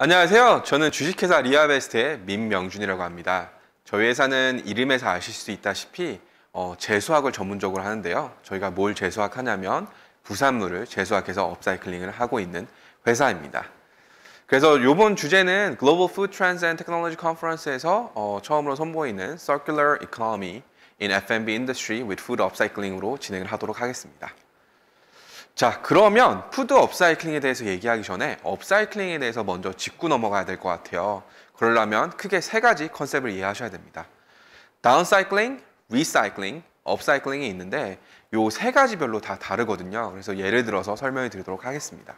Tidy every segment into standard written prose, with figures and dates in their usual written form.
안녕하세요. 저는 주식회사 리아베스트의 민명준이라고 합니다. 저희 회사는 이름에서 아실 수 있다시피 재수학을 전문적으로 하는데요. 저희가 뭘 재수학하냐면 부산물을 재수학해서 업사이클링을 하고 있는 회사입니다. 그래서 이번 주제는 Global Food Trends and Technology Conference에서 처음으로 선보이는 Circular Economy in F&B Industry with Food Upcycling으로 진행을 하도록 하겠습니다. 자, 그러면 푸드 업사이클링에 대해서 얘기하기 전에 업사이클링에 대해서 먼저 짚고 넘어가야 될 것 같아요. 그러려면 크게 세 가지 컨셉을 이해하셔야 됩니다. 다운사이클링, 리사이클링, 업사이클링이 있는데 이 세 가지별로 다 다르거든요. 그래서 예를 들어서 설명해 드리도록 하겠습니다.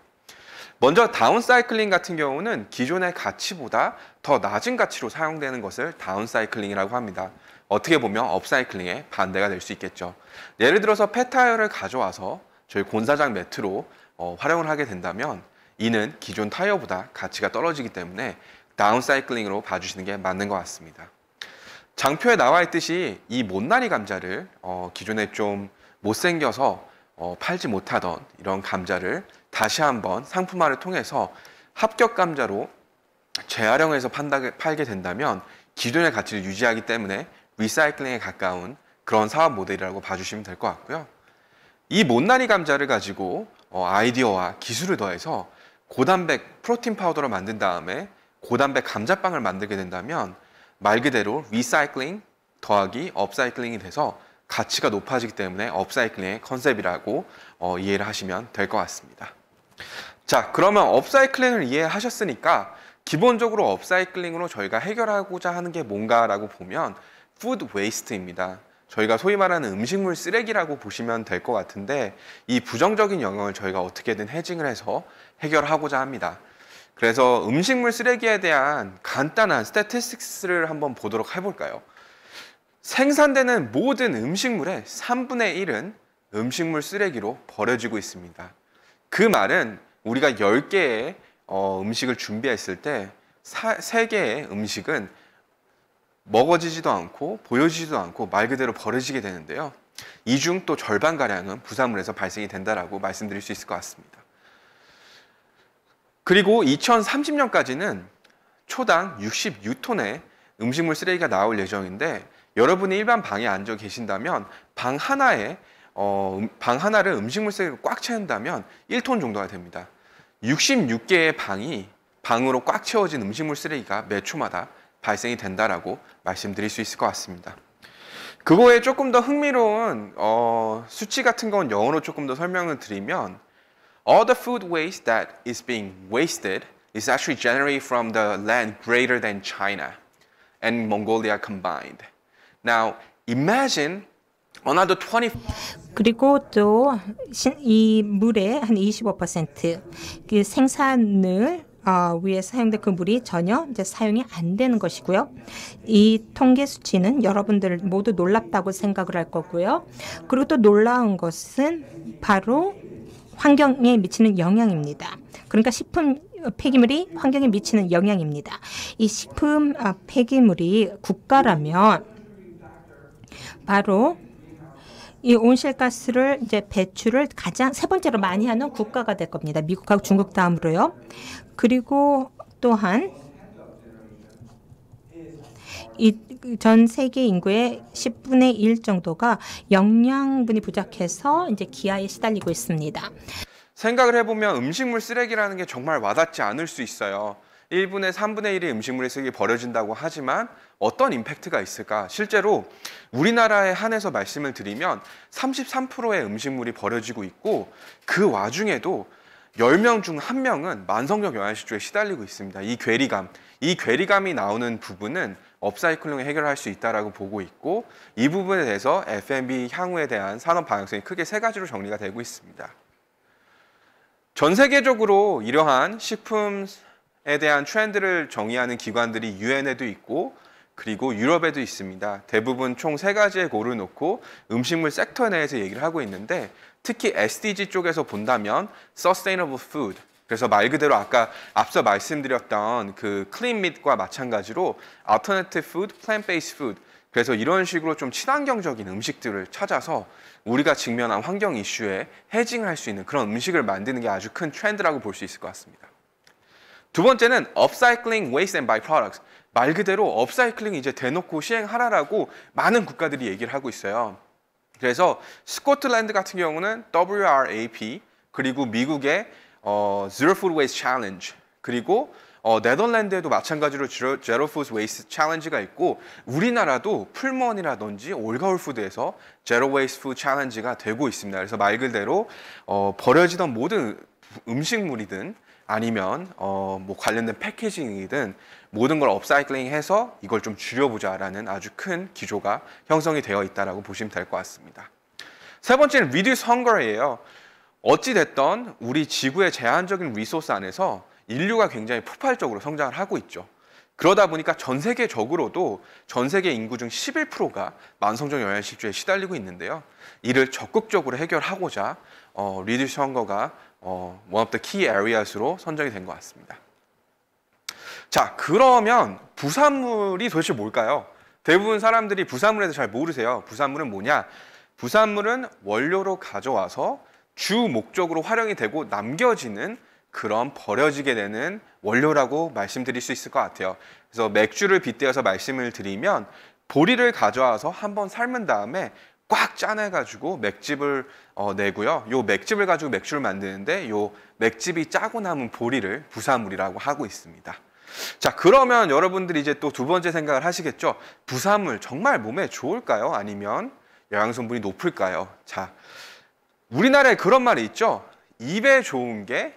먼저 다운사이클링 같은 경우는 기존의 가치보다 더 낮은 가치로 사용되는 것을 다운사이클링이라고 합니다. 어떻게 보면 업사이클링의 반대가 될 수 있겠죠. 예를 들어서 폐타이어를 가져와서 저희 곤사장 매트로 활용을 하게 된다면 이는 기존 타이어보다 가치가 떨어지기 때문에 다운사이클링으로 봐주시는 게 맞는 것 같습니다. 장표에 나와 있듯이 이 못난이 감자를 기존에 좀 못생겨서 팔지 못하던 이런 감자를 다시 한번 상품화를 통해서 합격 감자로 재활용해서 팔게 된다면 기존의 가치를 유지하기 때문에 리사이클링에 가까운 그런 사업 모델이라고 봐주시면 될 것 같고요. 이 못난이 감자를 가지고 아이디어와 기술을 더해서 고단백 프로틴 파우더를 만든 다음에 고단백 감자빵을 만들게 된다면 말 그대로 리사이클링 더하기 업사이클링이 돼서 가치가 높아지기 때문에 업사이클링의 컨셉이라고 이해를 하시면 될 것 같습니다. 자, 그러면 업사이클링을 이해하셨으니까 기본적으로 업사이클링으로 저희가 해결하고자 하는 게 뭔가라고 보면 푸드 웨이스트입니다. 저희가 소위 말하는 음식물 쓰레기라고 보시면 될 것 같은데 이 부정적인 영역을 저희가 어떻게든 해징을 해서 해결하고자 합니다. 그래서 음식물 쓰레기에 대한 간단한 스태티스틱스를 한번 보도록 해볼까요? 생산되는 모든 음식물의 3분의 1은 음식물 쓰레기로 버려지고 있습니다. 그 말은 우리가 10개의 음식을 준비했을 때 3개의 음식은 먹어지지도 않고 보여지지도 않고 말 그대로 버려지게 되는데요. 이 중 또 절반가량은 부산물에서 발생이 된다라고 말씀드릴 수 있을 것 같습니다. 그리고 2030년까지는 초당 66톤의 음식물 쓰레기가 나올 예정인데 여러분이 일반 방에 앉아 계신다면 방 하나를 음식물 쓰레기로 꽉 채운다면 1톤 정도가 됩니다. 66개의 방으로 꽉 채워진 음식물 쓰레기가 몇 초마다 발생이 된다라고 말씀드릴 수 있을 것 같습니다. 그거에 조금 더 흥미로운 수치 같은 건 영어로 조금 더 설명을 드리면 All the food waste that is being wasted is actually generated from the land greater than China and Mongolia combined. Now, imagine another 20 그리고 또 이 물의 한 25%그 생산을 위해서 사용된 그 물이 전혀 이제 사용이 안 되는 것이고요. 이 통계 수치는 여러분들 모두 놀랍다고 생각을 할 거고요. 그리고 또 놀라운 것은 바로 환경에 미치는 영향입니다. 그러니까 식품 폐기물이 환경에 미치는 영향입니다. 이 식품 폐기물이 국가라면 바로 이 온실가스를 이제 배출을 가장 세 번째로 많이 하는 국가가 될 겁니다. 미국하고 중국 다음으로요. 그리고 또한 이 전 세계 인구의 10분의 1 정도가 영양분이 부족해서 이제 기아에 시달리고 있습니다. 생각을 해보면 음식물 쓰레기라는 게 정말 와닿지 않을 수 있어요. 1분의 3분의 1의 음식물의 쓰레기 버려진다고 하지만 어떤 임팩트가 있을까? 실제로 우리나라에 한해서 말씀을 드리면 33%의 음식물이 버려지고 있고 그 와중에도 10명 중 1명은 만성적 영양실조에 시달리고 있습니다. 이 괴리감이 나오는 부분은 업사이클링을 해결할 수 있다고 보고 있고 이 부분에 대해서 F&B 향후에 대한 산업 방향성이 크게 세 가지로 정리가 되고 있습니다. 전 세계적으로 이러한 식품에 대한 트렌드를 정의하는 기관들이 유엔에도 있고 그리고 유럽에도 있습니다. 대부분 총 3가지의 고를 놓고 음식물 섹터 내에서 얘기를 하고 있는데 특히 SDG 쪽에서 본다면 Sustainable Food, 그래서 말 그대로 아까 앞서 말씀드렸던 그 클린 meat과 마찬가지로 Alternative Food, Plant-Based Food, 그래서 이런 식으로 좀 친환경적인 음식들을 찾아서 우리가 직면한 환경 이슈에 해징할 수 있는 그런 음식을 만드는 게 아주 큰 트렌드라고 볼 수 있을 것 같습니다. 두 번째는 upcycling waste and byproducts. 말 그대로 업사이클링 이제 대놓고 시행하라라고 많은 국가들이 얘기를 하고 있어요. 그래서 스코틀랜드 같은 경우는 WRAP, 그리고 미국의 Zero Food Waste Challenge, 그리고 네덜란드에도 마찬가지로 Zero Food Waste Challenge가 있고, 우리나라도 풀먼이라든지 올가울 푸드에서 Zero Waste Food Challenge가 되고 있습니다. 그래서 말 그대로 버려지던 모든 음식물이든 아니면 뭐 관련된 패키징이든 모든 걸 업사이클링해서 이걸 좀 줄여보자라는 아주 큰 기조가 형성이 되어 있다라고 보시면 될 것 같습니다. 세 번째는 Reduce Hunger이에요. 어찌 됐던 우리 지구의 제한적인 리소스 안에서 인류가 굉장히 폭발적으로 성장을 하고 있죠. 그러다 보니까 전 세계적으로도 전 세계 인구 중 11%가 만성적 영양실조에 시달리고 있는데요. 이를 적극적으로 해결하고자 Reduce Hunger가 one of the key areas로 선정이 된 것 같습니다. 자, 그러면 부산물이 도대체 뭘까요? 대부분 사람들이 부산물에 대해서 잘 모르세요. 부산물은 뭐냐? 부산물은 원료로 가져와서 주 목적으로 활용이 되고 남겨지는 그런 버려지게 되는 원료라고 말씀드릴 수 있을 것 같아요. 그래서 맥주를 빗대어서 말씀을 드리면 보리를 가져와서 한번 삶은 다음에 꽉 짜내가지고 맥즙을 내고요. 요 맥즙을 가지고 맥주를 만드는데 요 맥즙이 짜고 남은 보리를 부산물이라고 하고 있습니다. 자, 그러면 여러분들이 이제 또 두 번째 생각을 하시겠죠. 부산물 정말 몸에 좋을까요? 아니면 영양성분이 높을까요? 자, 우리나라에 그런 말이 있죠. 입에 좋은 게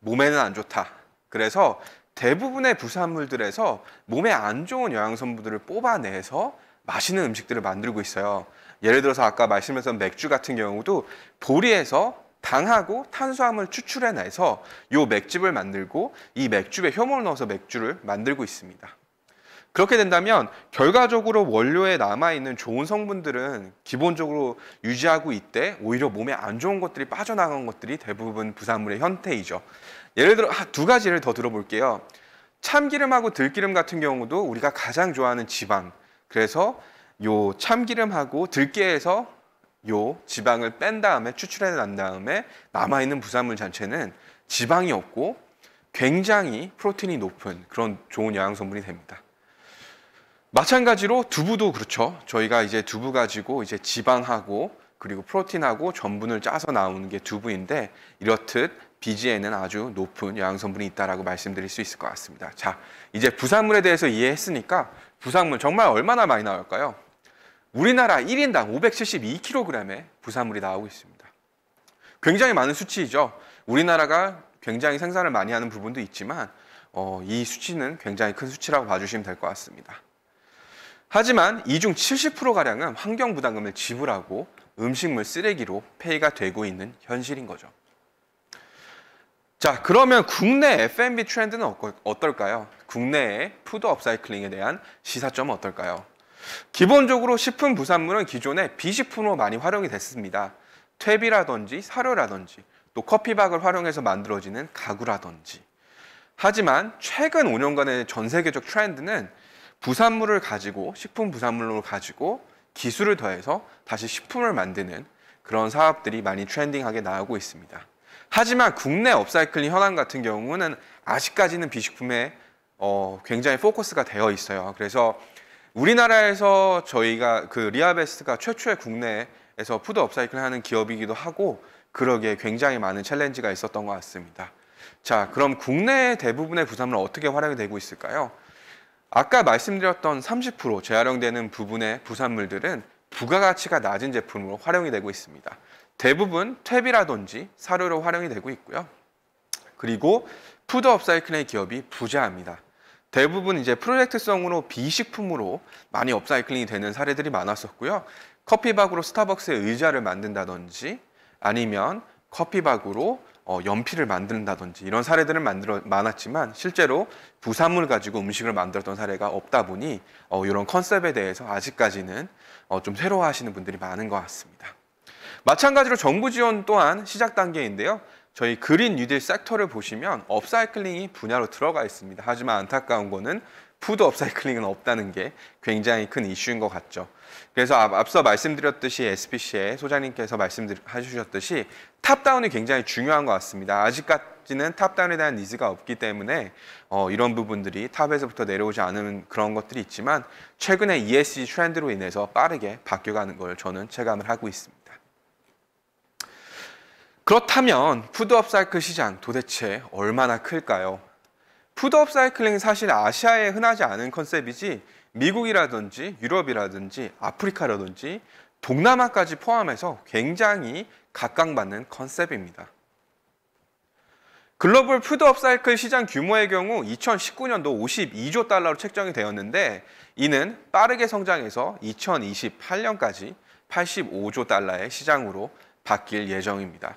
몸에는 안 좋다. 그래서 대부분의 부산물들에서 몸에 안 좋은 영양성분들을 뽑아내서 맛있는 음식들을 만들고 있어요. 예를 들어서 아까 말씀드렸던 맥주 같은 경우도 보리에서 당하고 탄수화물 추출해내서 이 맥즙을 만들고 이 맥주에 효모를 넣어서 맥주를 만들고 있습니다. 그렇게 된다면 결과적으로 원료에 남아있는 좋은 성분들은 기본적으로 유지하고 있되 오히려 몸에 안 좋은 것들이 빠져나간 것들이 대부분 부산물의 형태이죠. 예를 들어 두 가지를 더 들어볼게요. 참기름하고 들기름 같은 경우도 우리가 가장 좋아하는 지방, 그래서 요 참기름하고 들깨에서 요 지방을 뺀 다음에 추출해 난 다음에 남아있는 부산물 자체는 지방이 없고 굉장히 프로틴이 높은 그런 좋은 영양성분이 됩니다. 마찬가지로 두부도 그렇죠. 저희가 이제 두부 가지고 이제 지방하고 그리고 프로틴하고 전분을 짜서 나오는 게 두부인데, 이렇듯 비지에는 아주 높은 영양성분이 있다라고 말씀드릴 수 있을 것 같습니다. 자, 이제 부산물에 대해서 이해했으니까 부산물 정말 얼마나 많이 나올까요? 우리나라 1인당 572kg의 부산물이 나오고 있습니다. 굉장히 많은 수치이죠. 우리나라가 굉장히 생산을 많이 하는 부분도 있지만 이 수치는 굉장히 큰 수치라고 봐주시면 될 것 같습니다. 하지만 이 중 70%가량은 환경부담금을 지불하고 음식물 쓰레기로 폐기가 되고 있는 현실인 거죠. 자, 그러면 국내 F&B 트렌드는 어떨까요? 국내의 푸드 업사이클링에 대한 시사점은 어떨까요? 기본적으로 식품 부산물은 기존에 비식품으로 많이 활용이 됐습니다. 퇴비라든지 사료라든지 또 커피박을 활용해서 만들어지는 가구라든지. 하지만 최근 5년간의 전 세계적 트렌드는 부산물을 가지고 식품 부산물로 가지고 기술을 더해서 다시 식품을 만드는 그런 사업들이 많이 트렌딩하게 나오고 있습니다. 하지만 국내 업사이클링 현황 같은 경우는 아직까지는 비식품에 굉장히 포커스가 되어 있어요. 그래서 우리나라에서 저희가 그 리아베스트가 최초의 국내에서 푸드 업사이클을 하는 기업이기도 하고, 그러기에 굉장히 많은 챌린지가 있었던 것 같습니다. 자, 그럼 국내 대부분의 부산물은 어떻게 활용이 되고 있을까요? 아까 말씀드렸던 30% 재활용되는 부분의 부산물들은 부가가치가 낮은 제품으로 활용이 되고 있습니다. 대부분 퇴비라든지 사료로 활용이 되고 있고요. 그리고 푸드 업사이클의 기업이 부재합니다. 대부분 이제 프로젝트성으로 비식품으로 많이 업사이클링이 되는 사례들이 많았었고요. 커피박으로 스타벅스의 의자를 만든다든지 아니면 커피박으로 연필을 만든다든지 이런 사례들은 많았지만 실제로 부산물 가지고 음식을 만들었던 사례가 없다 보니 이런 컨셉에 대해서 아직까지는 좀 새로워하시는 분들이 많은 것 같습니다. 마찬가지로 정부 지원 또한 시작 단계인데요. 저희 그린 뉴딜 섹터를 보시면 업사이클링이 분야로 들어가 있습니다. 하지만 안타까운 거는 푸드 업사이클링은 없다는 게 굉장히 큰 이슈인 것 같죠. 그래서 앞서 말씀드렸듯이 SPC의 소장님께서 말씀해주셨듯이 탑다운이 굉장히 중요한 것 같습니다. 아직까지는 탑다운에 대한 니즈가 없기 때문에 이런 부분들이 탑에서부터 내려오지 않은 그런 것들이 있지만 최근에 ESG 트렌드로 인해서 빠르게 바뀌어가는 걸 저는 체감을 하고 있습니다. 그렇다면 푸드 업사이클 시장 도대체 얼마나 클까요? 푸드 업사이클링은 사실 아시아에 흔하지 않은 컨셉이지 미국이라든지 유럽이라든지 아프리카라든지 동남아까지 포함해서 굉장히 각광받는 컨셉입니다. 글로벌 푸드 업사이클 시장 규모의 경우 2019년도 52조 달러로 책정이 되었는데 이는 빠르게 성장해서 2028년까지 85조 달러의 시장으로 바뀔 예정입니다.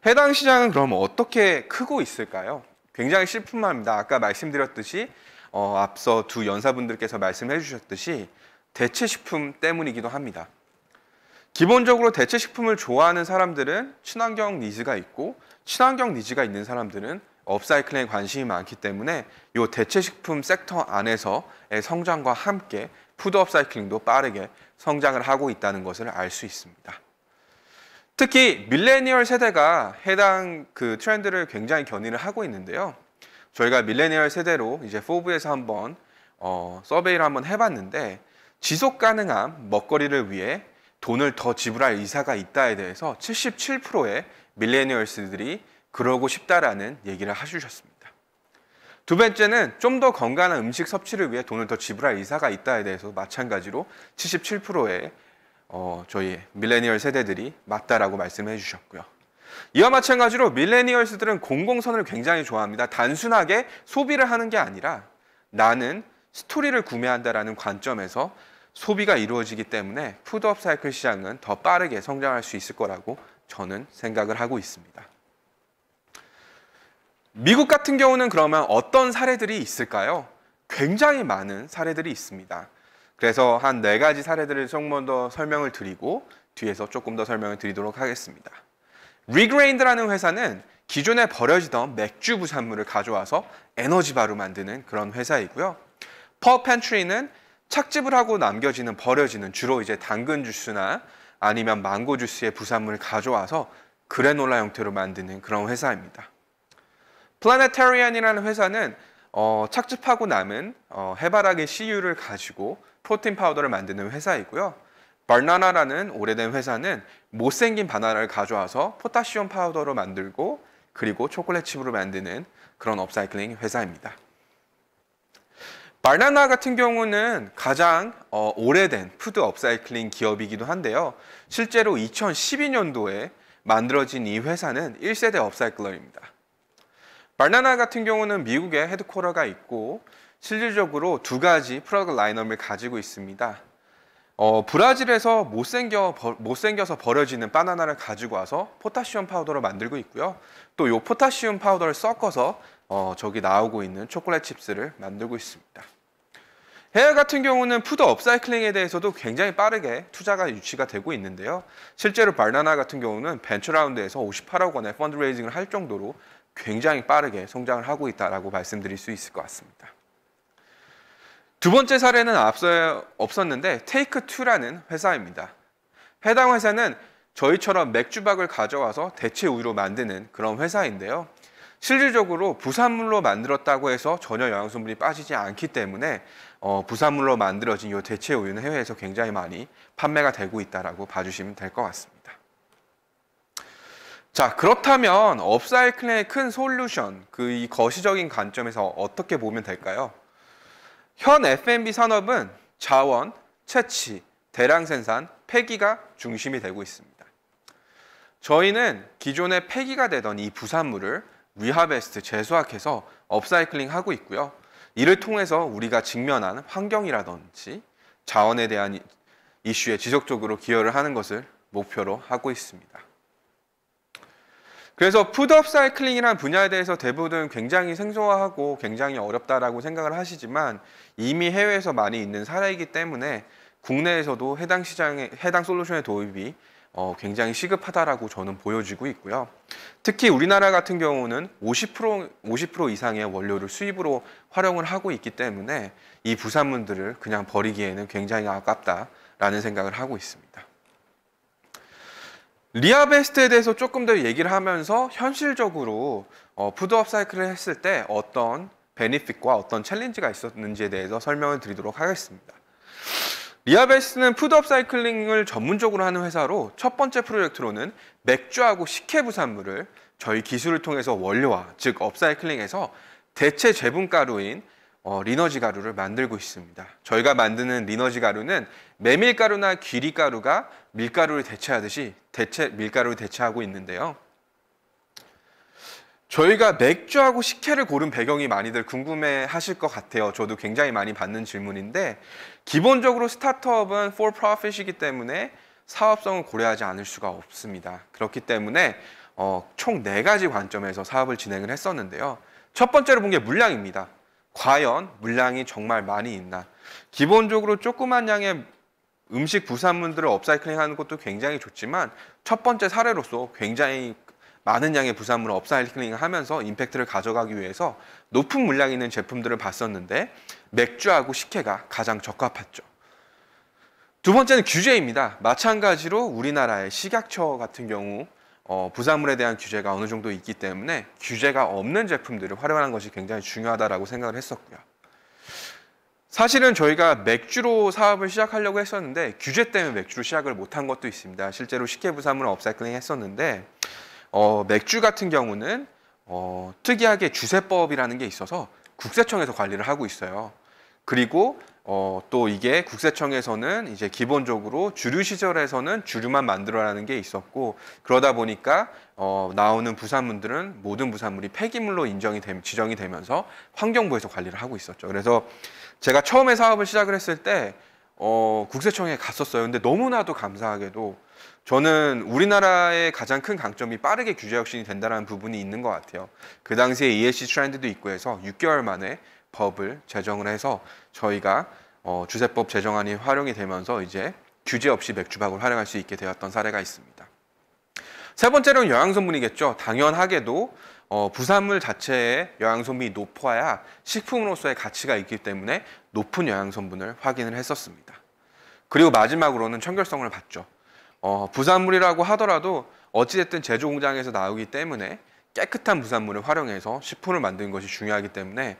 해당 시장은 그럼 어떻게 크고 있을까요? 굉장히 실품합니다. 아까 말씀드렸듯이 앞서 두 연사분들께서 말씀해 주셨듯이 대체식품 때문이기도 합니다. 기본적으로 대체식품을 좋아하는 사람들은 친환경 니즈가 있고 친환경 니즈가 있는 사람들은 업사이클링에 관심이 많기 때문에 이 대체식품 섹터 안에서의 성장과 함께 푸드 업사이클링도 빠르게 성장을 하고 있다는 것을 알 수 있습니다. 특히 밀레니얼 세대가 해당 그 트렌드를 굉장히 견인을 하고 있는데요. 저희가 밀레니얼 세대로 이제 포브에서 한번 서베이를 한번 해봤는데 지속 가능한 먹거리를 위해 돈을 더 지불할 의사가 있다에 대해서 77%의 밀레니얼스들이 그러고 싶다라는 얘기를 해주셨습니다. 두 번째는 좀 더 건강한 음식 섭취를 위해 돈을 더 지불할 의사가 있다에 대해서 마찬가지로 77%의 저희 밀레니얼 세대들이 맞다라고 말씀해 주셨고요. 이와 마찬가지로 밀레니얼스들은 공공선을 굉장히 좋아합니다. 단순하게 소비를 하는 게 아니라 나는 스토리를 구매한다라는 관점에서 소비가 이루어지기 때문에 푸드 업사이클 시장은 더 빠르게 성장할 수 있을 거라고 저는 생각을 하고 있습니다. 미국 같은 경우는 그러면 어떤 사례들이 있을까요? 굉장히 많은 사례들이 있습니다. 그래서 한 4가지 사례들을 조금 더 설명을 드리고 뒤에서 조금 더 설명을 드리도록 하겠습니다. 리그레인드라는 회사는 기존에 버려지던 맥주 부산물을 가져와서 에너지바로 만드는 그런 회사이고요. 퍼펜트리는 착즙을 하고 남겨지는 버려지는 주로 이제 당근 주스나 아니면 망고 주스의 부산물을 가져와서 그래놀라 형태로 만드는 그런 회사입니다. 플라네타리안이라는 회사는 착즙하고 남은 해바라기 씨유를 가지고 프로틴 파우더를 만드는 회사이고요. 바나나라는 오래된 회사는 못생긴 바나나를 가져와서 포타시움 파우더로 만들고 그리고 초콜릿 칩으로 만드는 그런 업사이클링 회사입니다. 바나나 같은 경우는 가장 오래된 푸드 업사이클링 기업이기도 한데요. 실제로 2012년도에 만들어진 이 회사는 1세대 업사이클러입니다. 바나나 같은 경우는 미국에 헤드쿼터가 있고 실질적으로 2가지 프로덕트 라인업을 가지고 있습니다. 브라질에서 못생겨서 버려지는 바나나를 가지고 와서 포타시움 파우더로 만들고 있고요. 또 이 포타시움 파우더를 섞어서 저기 나오고 있는 초콜릿 칩스를 만들고 있습니다. 해외 같은 경우는 푸드 업사이클링에 대해서도 굉장히 빠르게 투자가 유치가 되고 있는데요. 실제로 바나나 같은 경우는 벤처 라운드에서 58억 원의 펀드레이징을 할 정도로 굉장히 빠르게 성장을 하고 있다라고 말씀드릴 수 있을 것 같습니다. 두 번째 사례는 앞서 없었는데 테이크2라는 회사입니다. 해당 회사는 저희처럼 맥주박을 가져와서 대체 우유로 만드는 그런 회사인데요. 실질적으로 부산물로 만들었다고 해서 전혀 영양소물이 빠지지 않기 때문에 부산물로 만들어진 이 대체 우유는 해외에서 굉장히 많이 판매가 되고 있다라고 봐주시면 될 것 같습니다. 자, 그렇다면 업사이클링의 큰 솔루션, 이 거시적인 관점에서 어떻게 보면 될까요? 현 F&B 산업은 자원, 채취, 대량 생산, 폐기가 중심이 되고 있습니다. 저희는 기존에 폐기가 되던 이 부산물을 리하베스트, 재수확해서 업사이클링 하고 있고요. 이를 통해서 우리가 직면한 환경이라든지 자원에 대한 이슈에 지속적으로 기여를 하는 것을 목표로 하고 있습니다. 그래서 푸드 업사이클링이라는 분야에 대해서 대부분 굉장히 생소하고 굉장히 어렵다라고 생각을 하시지만 이미 해외에서 많이 있는 사례이기 때문에 국내에서도 해당 솔루션의 도입이 굉장히 시급하다라고 저는 보여지고 있고요. 특히 우리나라 같은 경우는 50% 이상의 원료를 수입으로 활용을 하고 있기 때문에 이 부산물들을 그냥 버리기에는 굉장히 아깝다라는 생각을 하고 있습니다. 리아베스트에 대해서 조금 더 얘기를 하면서 현실적으로 푸드 업사이클을 했을 때 어떤 베니핏과 어떤 챌린지가 있었는지에 대해서 설명을 드리도록 하겠습니다. 리아베스트는 푸드 업사이클링을 전문적으로 하는 회사로 첫 번째 프로젝트로는 맥주하고 식혜 부산물을 저희 기술을 통해서 원료화, 즉 업사이클링해서 대체 제분가루인 리너지 가루를 만들고 있습니다. 저희가 만드는 리너지 가루는 메밀가루나 귀리가루가 밀가루를 대체하듯이 밀가루를 대체하고 있는데요. 저희가 맥주하고 식혜를 고른 배경이 많이들 궁금해 하실 것 같아요. 저도 굉장히 많이 받는 질문인데, 기본적으로 스타트업은 for profit이기 때문에 사업성을 고려하지 않을 수가 없습니다. 그렇기 때문에 총 4가지 관점에서 사업을 진행을 했었는데요. 첫 번째로 본 게 물량입니다. 과연 물량이 정말 많이 있나? 기본적으로 조그만 양의 음식 부산물들을 업사이클링하는 것도 굉장히 좋지만 첫 번째 사례로서 굉장히 많은 양의 부산물을 업사이클링을 하면서 임팩트를 가져가기 위해서 높은 물량이 있는 제품들을 봤었는데 맥주하고 식혜가 가장 적합했죠. 두 번째는 규제입니다. 마찬가지로 우리나라의 식약처 같은 경우 부산물에 대한 규제가 어느 정도 있기 때문에 규제가 없는 제품들을 활용하는 것이 굉장히 중요하다고 생각을 했었고요. 사실은 저희가 맥주로 사업을 시작하려고 했었는데 규제 때문에 맥주로 시작을 못한 것도 있습니다. 실제로 식혜 부산물을 업사이클링 했었는데 맥주 같은 경우는 특이하게 주세법이라는 게 있어서 국세청에서 관리를 하고 있어요. 그리고 또 이게 국세청에서는 이제 기본적으로 주류 시절에서는 주류만 만들어라는 게 있었고, 그러다 보니까 나오는 부산물들은 모든 부산물이 폐기물로 지정이 되면서 환경부에서 관리를 하고 있었죠. 그래서 제가 처음에 사업을 시작을 했을 때 국세청에 갔었어요. 근데 너무나도 감사하게도 저는 우리나라의 가장 큰 강점이 빠르게 규제 혁신이 된다는 부분이 있는 것 같아요. 그 당시에 ESG 트렌드도 있고 해서 6개월 만에 법을 제정을 해서 저희가 주세법 제정안이 활용이 되면서 이제 규제 없이 맥주박을 활용할 수 있게 되었던 사례가 있습니다. 세 번째로는 영양성분이겠죠. 당연하게도 부산물 자체의 영양성분이 높아야 식품으로서의 가치가 있기 때문에 높은 영양성분을 확인을 했었습니다. 그리고 마지막으로는 청결성을 봤죠. 부산물이라고 하더라도 어찌됐든 제조 공장에서 나오기 때문에 깨끗한 부산물을 활용해서 식품을 만드는 것이 중요하기 때문에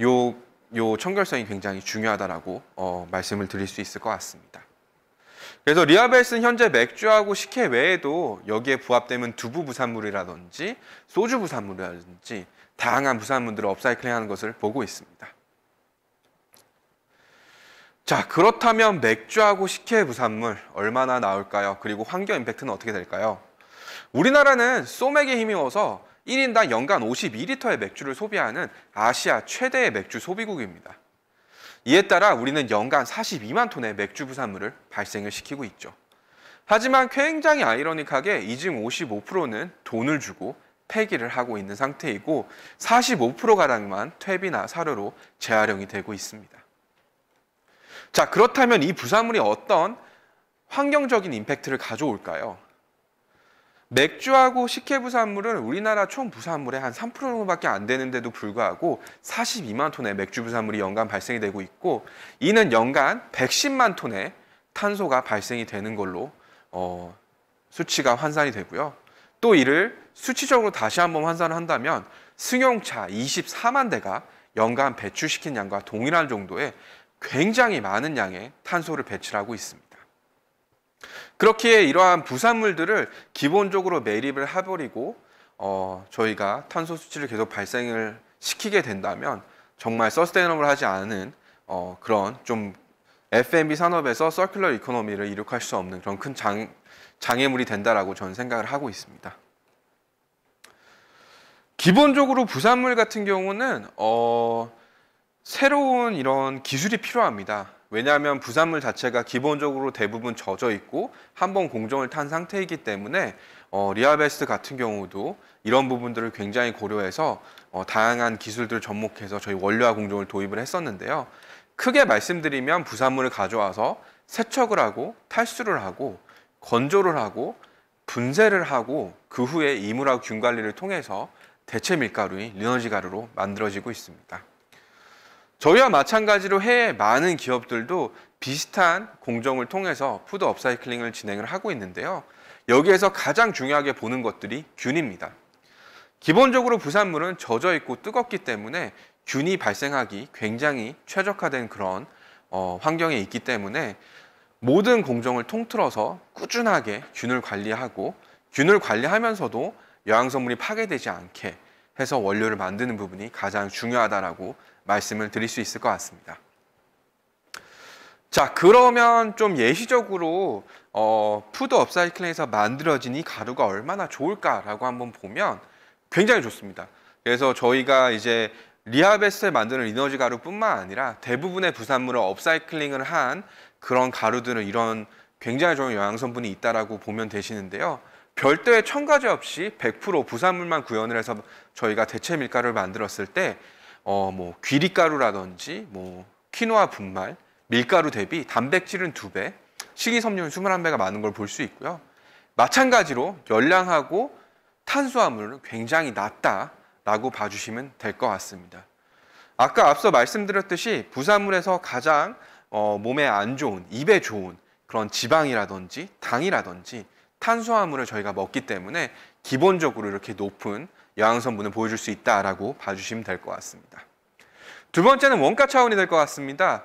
요 청결성이 굉장히 중요하다라고 말씀을 드릴 수 있을 것 같습니다. 그래서 리아벨스는 현재 맥주하고 식혜 외에도 여기에 부합되면 두부 부산물이라든지 소주 부산물이라든지 다양한 부산물들을 업사이클링하는 것을 보고 있습니다. 자, 그렇다면 맥주하고 식혜 부산물 얼마나 나올까요? 그리고 환경 임팩트는 어떻게 될까요? 우리나라는 소맥에 힘입어서 1인당 연간 52리터의 맥주를 소비하는 아시아 최대의 맥주 소비국입니다. 이에 따라 우리는 연간 42만 톤의 맥주 부산물을 발생을 시키고 있죠. 하지만 굉장히 아이러닉하게 이 중 55%는 돈을 주고 폐기를 하고 있는 상태이고 45%가량만 퇴비나 사료로 재활용이 되고 있습니다. 자, 그렇다면 이 부산물이 어떤 환경적인 임팩트를 가져올까요? 맥주하고 식혜 부산물은 우리나라 총 부산물의 한 3% 정도밖에 안 되는데도 불구하고 42만 톤의 맥주 부산물이 연간 발생이 되고 있고, 이는 연간 110만 톤의 탄소가 발생이 되는 걸로 수치가 환산이 되고요. 또 이를 수치적으로 다시 한번 환산을 한다면 승용차 24만 대가 연간 배출시킨 양과 동일한 정도의 굉장히 많은 양의 탄소를 배출하고 있습니다. 그렇기에 이러한 부산물들을 기본적으로 매립을 해버리고 저희가 탄소 수치를 계속 발생을 시키게 된다면 정말 서스테이너블하지 않은 그런 좀 F&B 산업에서 서큘러 이코노미를 이룩할 수 없는 그런 큰 장애물이 된다라고 저는 생각을 하고 있습니다. 기본적으로 부산물 같은 경우는 새로운 이런 기술이 필요합니다. 왜냐하면 부산물 자체가 기본적으로 대부분 젖어 있고 한번 공정을 탄 상태이기 때문에 리아베스트 같은 경우도 이런 부분들을 굉장히 고려해서 다양한 기술들을 접목해서 저희 원료화 공정을 도입을 했었는데요. 크게 말씀드리면 부산물을 가져와서 세척을 하고 탈수를 하고 건조를 하고 분쇄를 하고 그 후에 이물하고 균 관리를 통해서 대체 밀가루인 리너지 가루로 만들어지고 있습니다. 저희와 마찬가지로 해외 많은 기업들도 비슷한 공정을 통해서 푸드 업사이클링을 진행을 하고 있는데요. 여기에서 가장 중요하게 보는 것들이 균입니다. 기본적으로 부산물은 젖어 있고 뜨겁기 때문에 균이 발생하기 굉장히 최적화된 그런 환경에 있기 때문에 모든 공정을 통틀어서 꾸준하게 균을 관리하고 균을 관리하면서도 영양성분이 파괴되지 않게 해서 원료를 만드는 부분이 가장 중요하다라고 말씀을 드릴 수 있을 것 같습니다. 자, 그러면 좀 예시적으로 푸드 업사이클링에서 만들어진 이 가루가 얼마나 좋을까라고 한번 보면 굉장히 좋습니다. 그래서 저희가 이제 리하베스트에 만드는 리너지 가루뿐만 아니라 대부분의 부산물을 업사이클링을 한 그런 가루들은 이런 굉장히 좋은 영양성분이 있다라고 보면 되시는데요. 별도의 첨가제 없이 100% 부산물만 구현을 해서 저희가 대체 밀가루를 만들었을 때 뭐 귀리가루라든지 뭐 퀴노아 분말, 밀가루 대비 단백질은 2배, 식이섬유는 21배가 많은 걸 볼 수 있고요. 마찬가지로 열량하고 탄수화물은 굉장히 낮다라고 봐주시면 될 것 같습니다. 아까 앞서 말씀드렸듯이 부산물에서 가장 몸에 안 좋은, 입에 좋은 그런 지방이라든지 당이라든지 탄수화물을 저희가 먹기 때문에 기본적으로 이렇게 높은 영양성분을 보여줄 수 있다라고 봐주시면 될 것 같습니다. 두 번째는 원가 차원이 될 것 같습니다.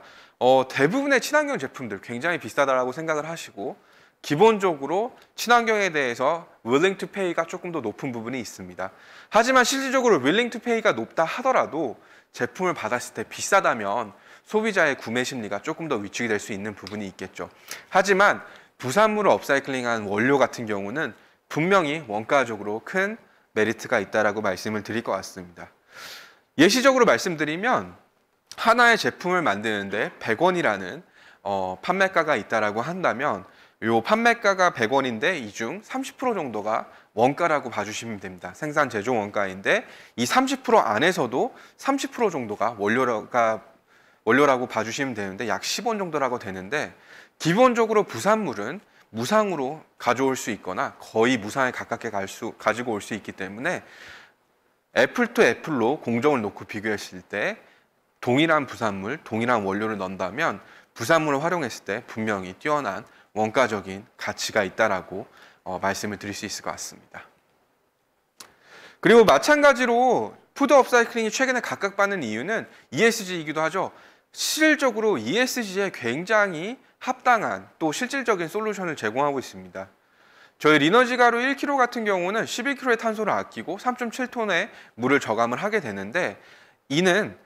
대부분의 친환경 제품들 굉장히 비싸다라고 생각을 하시고 기본적으로 친환경에 대해서 willing to pay가 조금 더 높은 부분이 있습니다. 하지만 실질적으로 willing to pay가 높다 하더라도 제품을 받았을 때 비싸다면 소비자의 구매 심리가 조금 더 위축이 될 수 있는 부분이 있겠죠. 하지만 부산물을 업사이클링한 원료 같은 경우는 분명히 원가적으로 큰 메리트가 있다라고 말씀을 드릴 것 같습니다. 예시적으로 말씀드리면 하나의 제품을 만드는데 100원이라는 판매가가 있다라고 한다면 이 판매가가 100원인데 이 중 30% 정도가 원가라고 봐주시면 됩니다. 생산 제조 원가인데 이 30% 안에서도 30% 정도가 원료라고 봐주시면 되는데 약 10원 정도라고 되는데 기본적으로 부산물은 무상으로 가져올 수 있거나 거의 무상에 가깝게 가지고 올 수 있기 때문에 애플 투 애플로 공정을 놓고 비교했을 때 동일한 부산물, 동일한 원료를 넣는다면 부산물을 활용했을 때 분명히 뛰어난 원가적인 가치가 있다라고 말씀을 드릴 수 있을 것 같습니다. 그리고 마찬가지로 푸드 업사이클링이 최근에 각광받는 이유는 ESG이기도 하죠. 실질적으로 ESG에 굉장히 합당한 또 실질적인 솔루션을 제공하고 있습니다. 저희 리너지 가루 1kg 같은 경우는 11kg의 탄소를 아끼고 3.7톤의 물을 저감을 하게 되는데 이는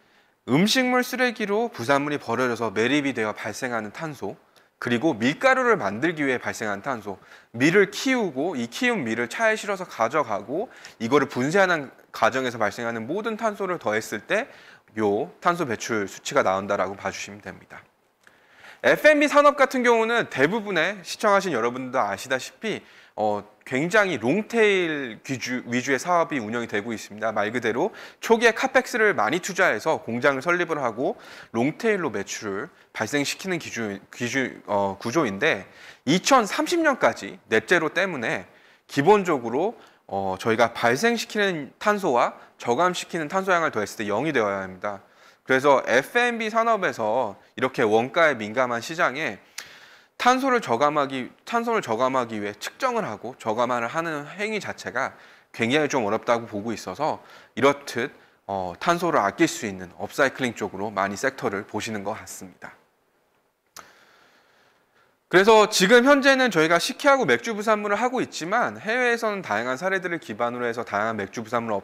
음식물 쓰레기로 부산물이 버려져서 매립이 되어 발생하는 탄소 그리고 밀가루를 만들기 위해 발생한 탄소 밀을 키우고 이 키운 밀을 차에 실어서 가져가고 이거를 분쇄하는 과정에서 발생하는 모든 탄소를 더했을 때 요 탄소 배출 수치가 나온다라고 봐주시면 됩니다. F&B 산업 같은 경우는 대부분의 시청하신 여러분들도 아시다시피 굉장히 롱테일 위주의 사업이 운영이 되고 있습니다. 말 그대로 초기에 카펙스를 많이 투자해서 공장을 설립을 하고 롱테일로 매출을 발생시키는 구조인데 2030년까지 넷제로 때문에 기본적으로 저희가 발생시키는 탄소와 저감시키는 탄소량을 더했을 때 0이 되어야 합니다. 그래서 F&B 산업에서 이렇게 원가에 민감한 시장에 탄소를 저감하기 위해 측정을 하고 저감을 하는 행위 자체가 굉장히 좀 어렵다고 보고 있어서 이렇듯 탄소를 아낄 수 있는 업사이클링 쪽으로 많이 섹터를 보시는 것 같습니다. 그래서 지금 현재는 저희가 식혜하고 맥주 부산물을 하고 있지만 해외에서는 다양한 사례들을 기반으로 해서 다양한 부산물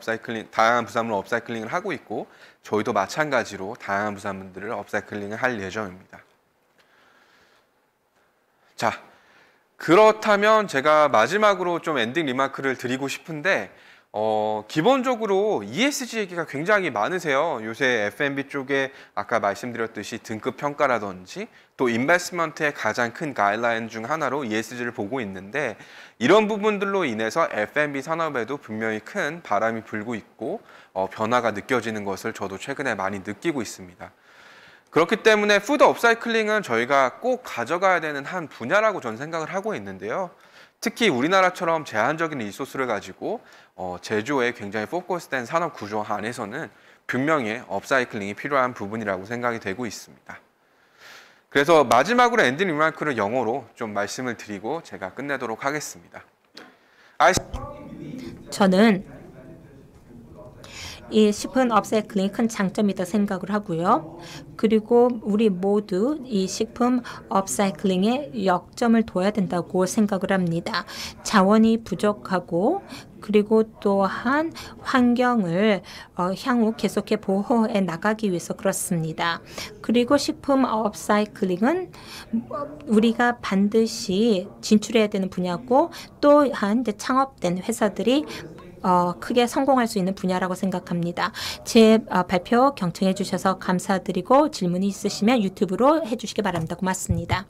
업사이클링을 하고 있고 저희도 마찬가지로 다양한 부산물들을 업사이클링을 할 예정입니다. 자, 그렇다면 제가 마지막으로 좀 엔딩 리마크를 드리고 싶은데 기본적으로 ESG 얘기가 굉장히 많으세요. 요새 F&B 쪽에 아까 말씀드렸듯이 등급 평가라든지 또 인베스트먼트의 가장 큰 가이드라인 중 하나로 ESG를 보고 있는데 이런 부분들로 인해서 F&B 산업에도 분명히 큰 바람이 불고 있고 변화가 느껴지는 것을 저도 최근에 많이 느끼고 있습니다. 그렇기 때문에 푸드 업사이클링은 저희가 꼭 가져가야 되는 한 분야라고 저는 생각을 하고 있는데요. 특히 우리나라처럼 제한적인 리소스를 가지고 제조에 굉장히 포커스된 산업 구조 안에서는 분명히 업사이클링이 필요한 부분이라고 생각이 되고 있습니다. 그래서 마지막으로 엔드 리마크를 영어로 좀 말씀을 드리고 제가 끝내도록 하겠습니다. 저는 이 식품 업사이클링이 큰 장점이다 생각을 하고요. 그리고 우리 모두 이 식품 업사이클링에 역점을 둬야 된다고 생각을 합니다. 자원이 부족하고 그리고 또한 환경을 향후 계속해 보호해 나가기 위해서 그렇습니다. 그리고 식품 업사이클링은 우리가 반드시 진출해야 되는 분야고 또한 이제 창업된 회사들이 크게 성공할 수 있는 분야라고 생각합니다. 제 발표 경청해 주셔서 감사드리고 질문이 있으시면 유튜브로 해주시기 바랍니다. 고맙습니다.